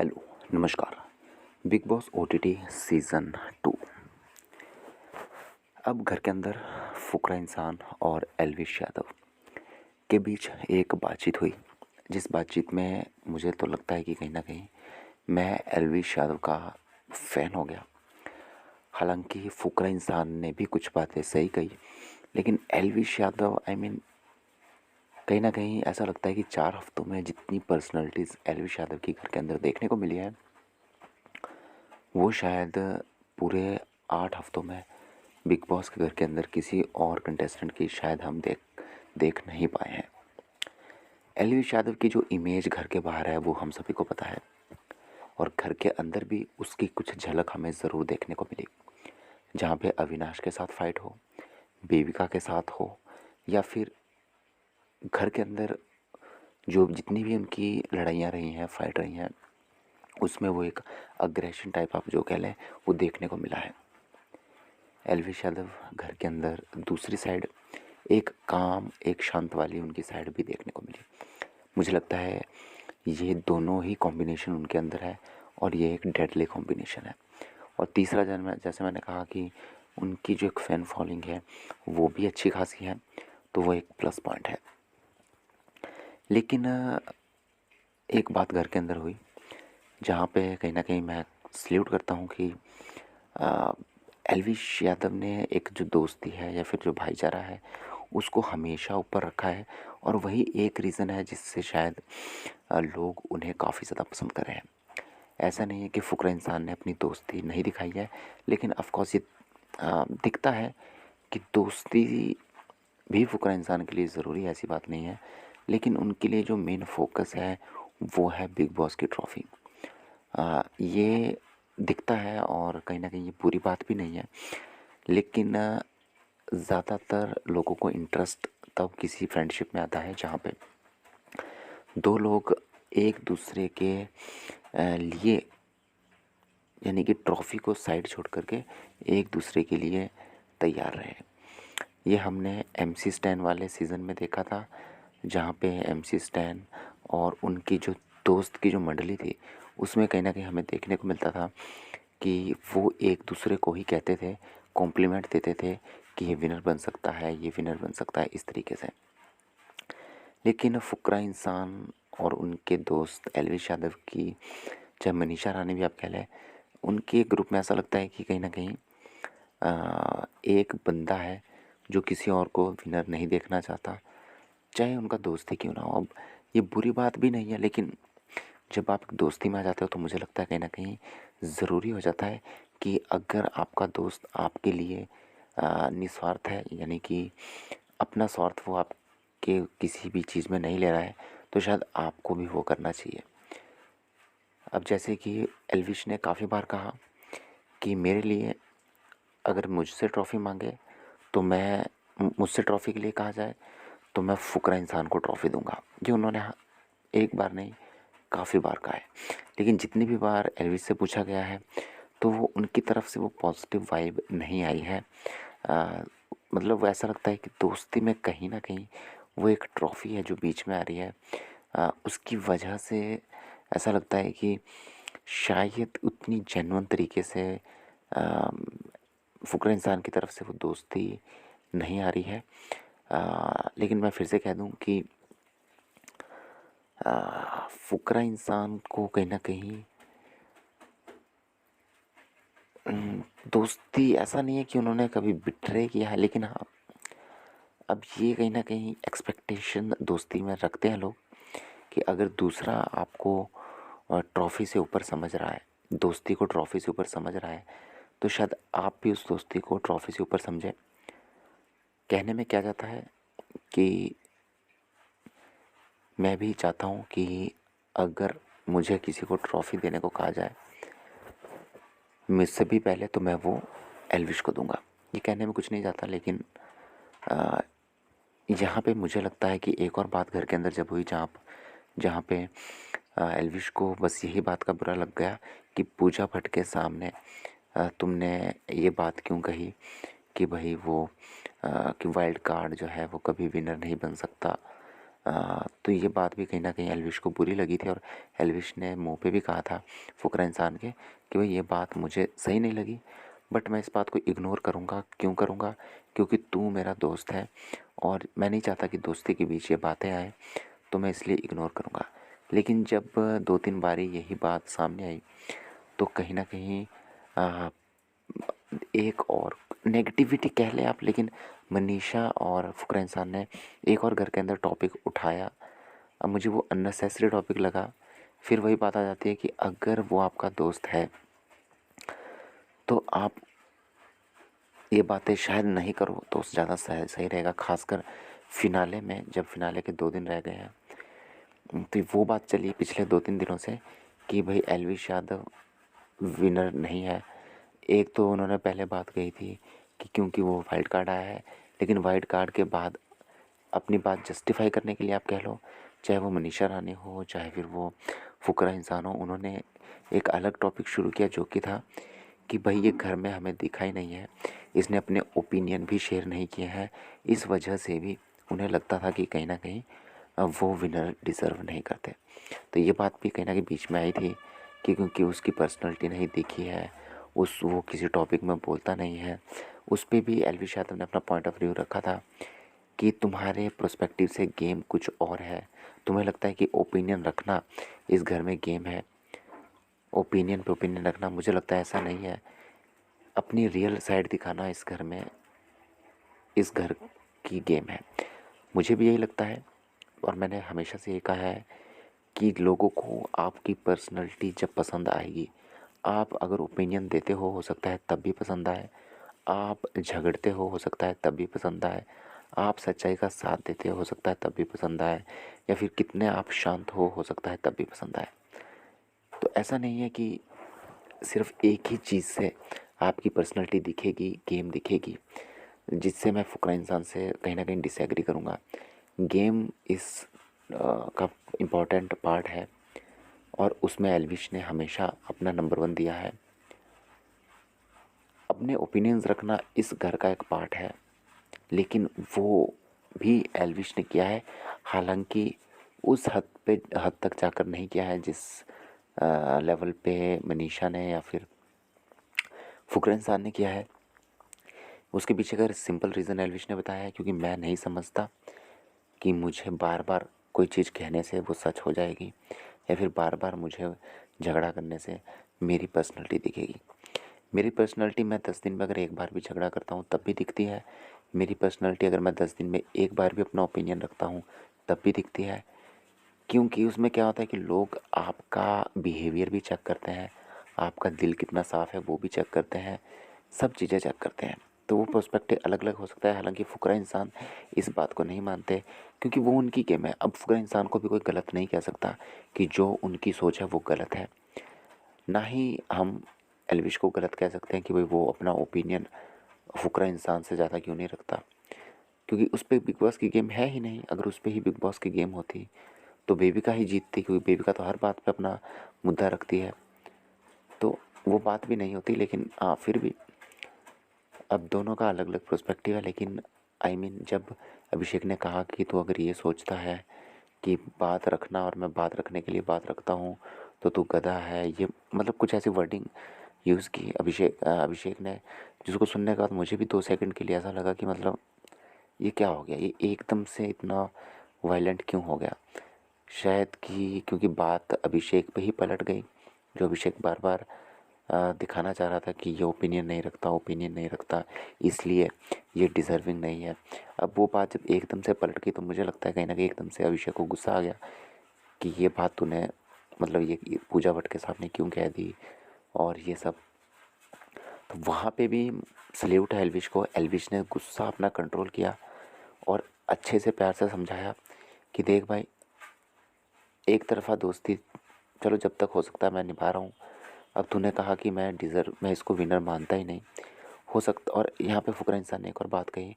Hello, नमस्कार। Big boss OTT season 2। अब घर के अंदर फुकरा इंसान और एल्विश यादव के बीच एक बातचीत हुई, जिस बातचीत में मुझे तो लगता है कि कहीं न कहीं मैं एल्विश यादव का फ़ैन हो गया। हालाँकि फुकरा इंसान ने भी कुछ बातें सही कही, लेकिन एल्विश यादव कहीं न कहीं ऐसा लगता है कि 4 हफ़्तों में जितनी पर्सनैलिटीज़ एल्विश यादव की घर के अंदर देखने को मिली है, वो शायद पूरे 8 हफ्तों में बिग बॉस के घर के अंदर किसी और कंटेस्टेंट की शायद हम देख नहीं पाए हैं। एल्विश यादव की जो इमेज घर के बाहर है वो हम सभी को पता है, और घर के अंदर भी उसकी कुछ झलक हमें ज़रूर देखने को मिली। जहाँ पे अविनाश के साथ फाइट हो, बेबिका के साथ हो, या फिर घर के अंदर जो जितनी भी उनकी लड़ाइयाँ रही हैं, फाइट रही हैं, उसमें वो एक अग्रेशन टाइप आप जो कह लें वो देखने को मिला है। एल्विश यादव घर के अंदर दूसरी साइड एक काम, एक शांत वाली उनकी साइड भी देखने को मिली। मुझे लगता है ये दोनों ही कॉम्बिनेशन उनके अंदर है, और ये एक डेडली कॉम्बिनेशन है। और तीसरा जैसे मैंने कहा कि उनकी जो एक फ़ैन फॉलोइंग है वो भी अच्छी खासी है, तो वो एक प्लस पॉइंट है। लेकिन एक बात घर के अंदर हुई जहाँ पे कहीं न कहीं मैं सैल्यूट करता हूँ कि अ, एल्विश यादव ने एक जो दोस्ती है या फिर जो भाईचारा है उसको हमेशा ऊपर रखा है, और वही एक रीज़न है जिससे शायद लोग उन्हें काफ़ी ज़्यादा पसंद कर रहे हैं। ऐसा नहीं है कि फुकरा इंसान ने अपनी दोस्ती नहीं दिखाई है, लेकिन ऑफ़ कोर्स ये दिखता है कि दोस्ती भी फुकरा इंसान के लिए ज़रूरी है, ऐसी बात नहीं है। लेकिन उनके लिए जो मेन फ़ोकस है वो है बिग बॉस की ट्रॉफ़ी। ये दिखता है, और कहीं न कहीं ये बुरी बात भी नहीं है। लेकिन ज़्यादातर लोगों को इंटरेस्ट तब किसी फ्रेंडशिप में आता है जहाँ पे 2 लोग एक दूसरे के लिए, यानी कि ट्रॉफ़ी को साइड छोड़ कर के एक दूसरे के लिए तैयार रहे। ये हमने एमसी स्टैन वाले सीज़न में देखा था, जहाँ पे एमसी स्टैन और उनकी जो दोस्त की जो मंडली थी, उसमें कहीं न कहीं हमें देखने को मिलता था कि वो एक दूसरे को ही कहते थे, कॉम्प्लीमेंट देते थे कि ये विनर बन सकता है, ये विनर बन सकता है, इस तरीके से। लेकिन फुकरा इंसान और उनके दोस्त एल्विश यादव की, चाहे मनीषा रानी भी आप कह लें, उनके ग्रुप में ऐसा लगता है कि कहीं न कहीं एक बंदा है जो किसी और को विनर नहीं देखना चाहता, चाहे उनका दोस्त ही क्यों ना हो। अब ये बुरी बात भी नहीं है, लेकिन जब आप दोस्ती में आ जाते हो तो मुझे लगता है कहीं न कहीं ज़रूरी हो जाता है कि अगर आपका दोस्त आपके लिए निस्वार्थ है, यानी कि अपना स्वार्थ वो आपके किसी भी चीज़ में नहीं ले रहा है, तो शायद आपको भी वो करना चाहिए। अब जैसे कि एल्विश ने काफ़ी बार कहा कि मेरे लिए अगर मुझसे ट्रॉफ़ी माँगे तो मुझसे ट्रॉफ़ी के लिए कहा जाए तो मैं फुकरा इंसान को ट्रॉफ़ी दूँगा। ये उन्होंने एक बार नहीं, काफ़ी बार कहा है। लेकिन जितनी भी बार एल्विस से पूछा गया है तो वो उनकी तरफ से वो पॉजिटिव वाइब नहीं आई है। अ, मतलब वो ऐसा लगता है कि दोस्ती में कहीं न कहीं वो एक ट्रॉफ़ी है जो बीच में आ रही है। उसकी वजह से ऐसा लगता है कि शायद उतनी जेन्युइन तरीके से अ, फुकरा इंसान की तरफ से वो दोस्ती नहीं आ रही है। लेकिन मैं फिर से कह दूँ कि फुकरा इंसान को कहीं न कहीं दोस्ती ऐसा नहीं है कि उन्होंने कभी बिट्रे किया है, लेकिन हाँ, अब ये कहीं न कहीं एक्सपेक्टेशन दोस्ती में रखते हैं लोग कि अगर दूसरा आपको ट्रॉफ़ी से ऊपर समझ रहा है, दोस्ती को ट्रॉफ़ी से ऊपर समझ रहा है, तो शायद आप भी उस दोस्ती को ट्रॉफ़ी से ऊपर समझें। कहने में क्या जाता है कि मैं भी चाहता हूँ कि अगर मुझे किसी को ट्रॉफ़ी देने को कहा जाए, मुझसे भी पहले तो मैं वो एल्विश को दूँगा। ये कहने में कुछ नहीं जाता, लेकिन अ, यहाँ पे मुझे लगता है कि एक और बात घर के अंदर जब हुई, जहाँ पे एल्विश को बस यही बात का बुरा लग गया कि पूजा भट्ट के सामने तुमने ये बात क्यों कही कि भाई वो कि वाइल्ड कार्ड जो है वो कभी विनर नहीं बन सकता। तो ये बात भी कहीं न कहीं एल्विश को बुरी लगी थी और एल्विश ने मुँह पे भी कहा था फुकरा इंसान के कि भाई ये बात मुझे सही नहीं लगी, बट मैं इस बात को इग्नोर करूँगा। क्यों करूँगा? क्योंकि तू मेरा दोस्त है और मैं नहीं चाहता कि दोस्ती के बीच ये बातें आए, तो मैं इसलिए इग्नोर करूँगा। लेकिन जब 2-3 बारी यही बात सामने आई, तो कहीं न कहीं अ, एक और नेगेटिविटी कह लें आप, लेकिन मनीषा और फुकरा इंसान ने एक और घर के अंदर टॉपिक उठाया। अब मुझे वो अननेसेसरी टॉपिक लगा। फिर वही बात आ जाती है कि अगर वो आपका दोस्त है तो आप ये बातें शायद नहीं करो तो ज़्यादा सही रहेगा। ख़ासकर फ़िनाले में, जब फ़िनाले के 2 दिन रह गए हैं, तो वो बात चली पिछले 2-3 दिनों से कि भाई एल्विश यादव विनर नहीं है। एक तो उन्होंने पहले बात कही थी कि क्योंकि वो वाइल्ड कार्ड आया है, लेकिन वाइल्ड कार्ड के बाद अपनी बात जस्टिफाई करने के लिए आप कह लो, चाहे वो मनीषा रानी हो, चाहे फिर वो फुकरा इंसान हो, उन्होंने एक अलग टॉपिक शुरू किया जो कि था कि भाई ये घर में हमें दिखा ही नहीं है। इसने अपने ओपिनियन भी शेयर नहीं किए हैं। इस वजह से भी उन्हें लगता था कि कहीं न कहीं वो विनर डिज़र्व नहीं करते। तो ये बात भी कहीं न कहीं बीच में आई थी कि क्योंकि उसकी पर्सनैलिटी नहीं दिखी है, वो किसी टॉपिक में बोलता नहीं है। उस पे भी एल्विश यादव ने अपना पॉइंट ऑफ व्यू रखा था कि तुम्हारे पर्सपेक्टिव से गेम कुछ और है। तुम्हें लगता है कि ओपिनियन रखना इस घर में गेम है, ओपिनियन पे ओपिनियन रखना, मुझे लगता है ऐसा नहीं है। अपनी रियल साइड दिखाना इस घर की गेम है। मुझे भी यही लगता है और मैंने हमेशा से ये कहा है कि लोगों को आपकी पर्सनैलिटी जब पसंद आएगी, आप अगर ओपिनियन देते हो सकता है तब भी पसंद आए, आप झगड़ते हो सकता है तब भी पसंद आए, आप सच्चाई का साथ देते हो सकता है तब भी पसंद आए, या फिर कितने आप शांत हो सकता है तब भी पसंद आए। तो ऐसा नहीं है कि सिर्फ एक ही चीज़ से आपकी पर्सनैलिटी दिखेगी, गेम दिखेगी, जिससे मैं फुकरा इंसान से कहीं न कहीं डिसएग्री करूँगा। गेम का इम्पोर्टेंट पार्ट है और उसमें एल्विश ने हमेशा अपना नंबर 1 दिया है। अपने ओपिनियंस रखना इस घर का एक पार्ट है, लेकिन वो भी एल्विश ने किया है। हालाँकि उस हद तक जाकर नहीं किया है जिस लेवल पे मनीषा ने या फिर फुकरा इंसान ने किया है। उसके पीछे का सिंपल रीज़न एल्विश ने बताया है, क्योंकि मैं नहीं समझता कि मुझे बार-बार कोई चीज़ कहने से वो सच हो जाएगी या फिर बार-बार मुझे झगड़ा करने से मेरी पर्सनैलिटी दिखेगी। मेरी पर्सनैलिटी, मैं 10 दिन में अगर एक बार भी झगड़ा करता हूँ तब भी दिखती है। मेरी पर्सनैलिटी अगर मैं 10 दिन में एक बार भी अपना ओपिनियन रखता हूँ तब भी दिखती है। क्योंकि उसमें क्या होता है कि लोग आपका बिहेवियर भी चेक करते हैं, आपका दिल कितना साफ़ है वो भी चेक करते हैं, सब चीज़ें चेक करते हैं। तो वो पर्सपेक्टिव अलग-अलग हो सकता है। हालाँकि फुकरा इंसान इस बात को नहीं मानते, क्योंकि वो उनकी गेम है। अब फुकरा इंसान को भी कोई गलत नहीं कह सकता कि जो उनकी सोच है वो गलत है। ना ही हम एल्विश को गलत कह सकते हैं कि भाई वो अपना ओपिनियन फुकरा इंसान से ज़्यादा क्यों नहीं रखता, क्योंकि उस पे बिग बॉस की गेम है ही नहीं। अगर उस पे ही बिग बॉस की गेम होती तो बेबिका ही जीतती, क्योंकि बेबिका तो हर बात पे अपना मुद्दा रखती है, तो वो बात भी नहीं होती। लेकिन हाँ, फिर भी अब दोनों का अलग अलग पर्सपेक्टिव है। लेकिन जब अभिषेक ने कहा कि तू अगर ये सोचता है कि बात रखना और मैं बात रखने के लिए बात रखता हूँ तो तू गधा है, ये मतलब कुछ ऐसी वर्डिंग यूज़ की अभिषेक ने, जिसको सुनने के बाद मुझे भी 2 सेकंड के लिए ऐसा लगा कि मतलब ये क्या हो गया, ये एकदम से इतना वायलेंट क्यों हो गया। शायद कि क्योंकि बात अभिषेक पे ही पलट गई, जो अभिषेक बार बार दिखाना चाह रहा था कि ये ओपिनियन नहीं रखता, इसलिए ये डिज़र्विंग नहीं है। अब वो बात जब एकदम से पलट गई तो मुझे लगता है कहीं ना कहीं एकदम से अभिषेक को गुस्सा आ गया कि ये बात तूने मतलब ये पूजा भट्ट के सामने क्यों कह दी और ये सब। तो वहाँ पे भी सल्यूट है एल्विश को। एल्विश ने गुस्सा अपना कंट्रोल किया और अच्छे से प्यार से समझाया कि देख भाई, एक तरफ़ा दोस्ती चलो जब तक हो सकता है मैं निभा रहा हूँ। अब तूने कहा कि मैं इसको विनर मानता ही नहीं हो सकता। और यहाँ पे फुकरा इंसान ने एक और बात कही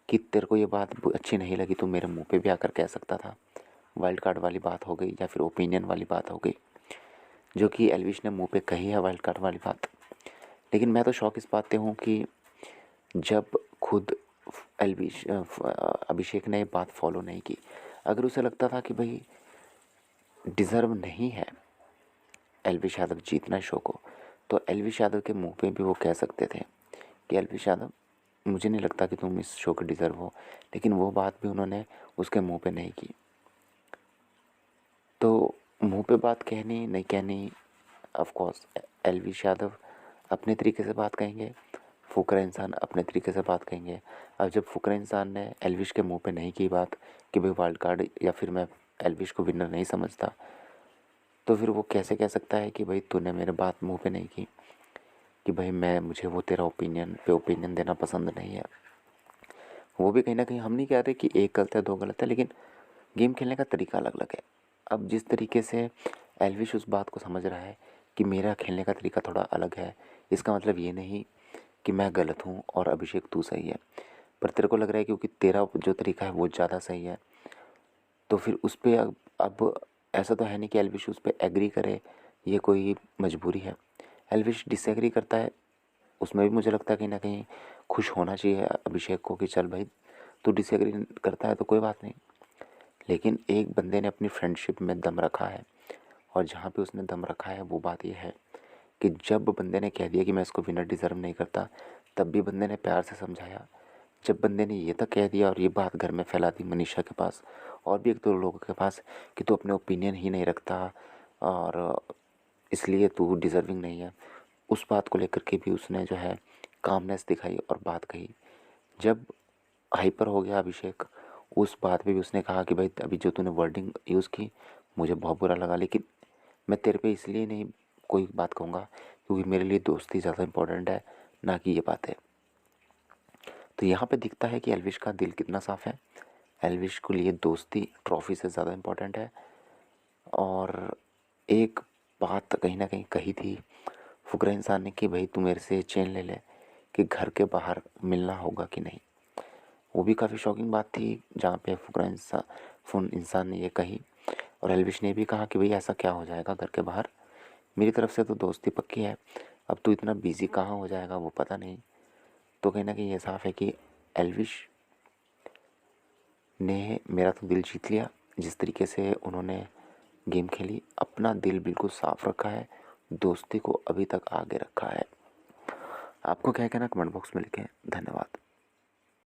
कि तेरे को ये बात अच्छी नहीं लगी तो मेरे मुंह पे भी आकर कह सकता था। वाइल्ड कार्ड वाली बात हो गई या फिर ओपिनियन वाली बात हो गई, जो कि एल्विश ने मुंह पे कही है वाइल्ड कार्ड वाली बात। लेकिन मैं तो शौक इस बात से हूँ कि जब खुद अभिषेक ने ये बात फॉलो नहीं की, अगर उसे लगता था कि भाई डिज़र्व नहीं है एलविश यादव जीतना शो को, तो एलविश यादव के मुंह पे भी वो कह सकते थे कि एलविश यादव, मुझे नहीं लगता कि तुम इस शो के डिज़र्व हो। लेकिन वो बात भी उन्होंने उसके मुंह पे नहीं की। तो मुंह पे बात कहनी नहीं कहनी, ऑफ कोर्स एलविश यादव अपने तरीके से बात कहेंगे, फुकरा इंसान अपने तरीके से बात कहेंगे। अब जब फुकरा इंसान ने एलविश के मुंह पे नहीं की बात कि भाई वाइल्ड कार्ड या फिर मैं एलविश को विनर नहीं समझता, तो फिर वो कैसे कह सकता है कि भाई तूने मेरे बात मुंह पे नहीं की कि भाई मुझे वो तेरा ओपिनियन पे ओपिनियन देना पसंद नहीं है। वो भी कहीं ना कहीं, हम नहीं कह रहे कि एक गलत है दो गलत है, लेकिन गेम खेलने का तरीका अलग अलग है। अब जिस तरीके से एल्विश उस बात को समझ रहा है कि मेरा खेलने का तरीका थोड़ा अलग है, इसका मतलब ये नहीं कि मैं गलत हूँ और अभिषेक तू सही है। पर तेरे को लग रहा है क्योंकि तेरा जो तरीका है वो ज़्यादा सही है, तो फिर उस पर अब ऐसा तो है नहीं कि एल्विश उस पर एग्री करे, ये कोई मजबूरी है। एल्विश डिसएग्री करता है, उसमें भी मुझे लगता है कहीं ना कहीं खुश होना चाहिए अभिषेक को कि चल भाई तू डिसएग्री करता है तो कोई बात नहीं। लेकिन एक बंदे ने अपनी फ्रेंडशिप में दम रखा है, और जहाँ पे उसने दम रखा है वो बात ये है कि जब बंदे ने कह दिया कि मैं इसको विनर डिज़र्व नहीं करता, तब भी बंदे ने प्यार से समझाया। जब बंदे ने ये तक कह दिया और ये बात घर में फैला दी मनीषा के पास और भी एक दो लोगों के पास कि तू अपने ओपिनियन ही नहीं रखता और इसलिए तू डिज़र्विंग नहीं है, उस बात को लेकर के भी उसने जो है कामनेस दिखाई और बात कही। जब हाइपर हो गया अभिषेक, उस बात पे भी उसने कहा कि भाई अभी जो तूने वर्डिंग यूज़ की मुझे बहुत बुरा लगा, लेकिन मैं तेरे पे इसलिए नहीं कोई बात कहूँगा क्योंकि मेरे लिए दोस्ती ज़्यादा इम्पोर्टेंट है ना कि ये बातें। तो यहाँ पे दिखता है कि एल्विश का दिल कितना साफ़ है। एल्विश को लिए दोस्ती ट्रॉफी से ज़्यादा इम्पोर्टेंट है। और एक बात कहीं ना कहीं कही थी फुकरा इंसान ने कि भाई तू मेरे से चेन ले ले कि घर के बाहर मिलना होगा कि नहीं। वो भी काफ़ी शॉकिंग बात थी जहाँ पे फुन इंसान ने ये कही, और एल्विश ने भी कहा कि भाई ऐसा क्या हो जाएगा घर के बाहर, मेरी तरफ से तो दोस्ती पक्की है, अब तू इतना बिजी कहाँ हो जाएगा वो पता नहीं। तो कहीं ना कहीं ये साफ़ है कि एल्विश ने मेरा तो दिल जीत लिया। जिस तरीके से उन्होंने गेम खेली, अपना दिल बिल्कुल साफ़ रखा है, दोस्ती को अभी तक आगे रखा है। आपको क्या कहना कमेंट बॉक्स में लिखें। धन्यवाद।